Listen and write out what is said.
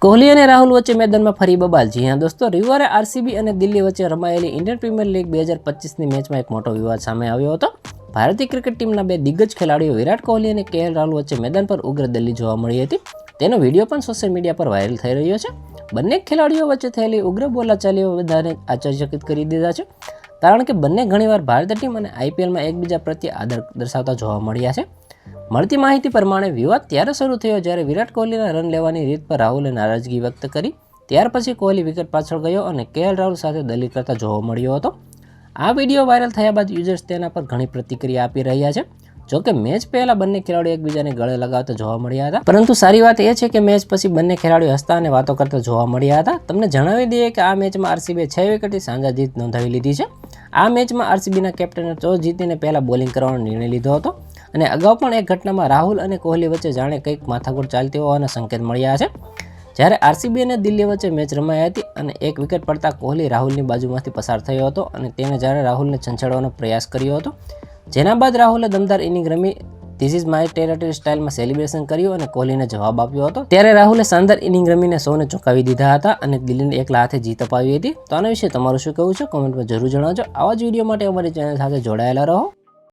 કોહલી અને રાહુલ વચ્ચે મેદાનમાં ફરી બબાલ. જી હા દોસ્તો, રવિવારે આરસીબી અને દિલ્હી વચ્ચે રમાયેલી ઇન્ડિયન પ્રીમિયર લીગ 2025ની મેચમાં એક મોટો વિવાદ સામે આવ્યો હતો. ભારતીય ક્રિકેટ ટીમના બે દિગ્ગજ ખેલાડીઓ વિરાટ કોહલી અને કેએલ રાહુલ વચ્ચે મેદાન પર ઉગ્ર દલીલ જોવા મળી હતી. તેનો વિડીયો પણ સોશિયલ મીડિયા પર વાયરલ થઈ રહ્યો છે. બંને ખેલાડીઓ વચ્ચે થયેલી ઉગ્ર બોલાચાલીઓ બધાને આશ્ચર્યચકિત કરી દીધા છે, કારણ કે બંને ઘણીવાર ભારતીય ટીમ અને આઈપીએલમાં એકબીજા પ્રત્યે આદર દર્શાવતા જોવા મળ્યા છે. મળતી માહિતી પ્રમાણે વિવાદ ત્યારે શરૂ થયો જ્યારે વિરાટ કોહલીના રન લેવાની રીત પર રાહુલે નારાજગી વ્યક્ત કરી. ત્યાર પછી કોહલી વિકેટ પાછળ ગયો અને કેએલ રાહુલ સાથે દલીલ કરતા જોવા મળ્યો હતો. આ વિડીયો વાયરલ થયા બાદ યુઝર્સ તેના પર ઘણી પ્રતિક્રિયા આપી રહ્યા છે. જોકે મેચ પહેલા બંને ખેલાડીઓ એકબીજાને ગળે લગાવતા જોવા મળ્યા હતા, પરંતુ સારી વાત એ છે કે મેચ પછી બંને ખેલાડીઓ હસતા અને વાતો કરતા જોવા મળ્યા હતા. તમને જણાવી દઈએ કે આ મેચમાં આરસીબીએ 6 વિકેટથી શાનદાર જીત નોંધાવી લીધી છે. આ મેચમાં આરસીબીના કેપ્ટને ટોસ જીતીને પહેલા બોલિંગ કરવાનો નિર્ણય લીધો હતો અને અગાઉ પણ એક ઘટનામાં રાહુલ અને કોહલી વચ્ચે જાણે કંઈક માથાકૂટ ચાલતી હોવાના સંકેત મળ્યા છે. જ્યારે આરસીબી અને દિલ્હી વચ્ચે મેચ રમાઈ હતી અને એક વિકેટ પડતા કોહલી રાહુલની બાજુમાંથી પસાર થયો હતો અને તેણે જ્યારે રાહુલને છંછેડવાનો પ્રયાસ કર્યો હતો, જેના બાદ રાહુલે દમદાર ઇનિંગ રમી ધીસ ઇઝ માય ટેરેટરી સ્ટાઇલમાં સેલિબ્રેશન કર્યું અને કોહલીને જવાબ આપ્યો હતો. ત્યારે રાહુલે શાનદાર ઇનિંગ રમીને સૌને ચોંકાવી દીધા હતા અને દિલ્હીને એકલા હાથે જીત અપાવી હતી. તો આના વિશે તમારું શું કહેવું છે, કોમેન્ટમાં જરૂર જણાવજો. આવા જ વિડીયો માટે અમારી ચેનલ સાથે જોડાયેલા રહો.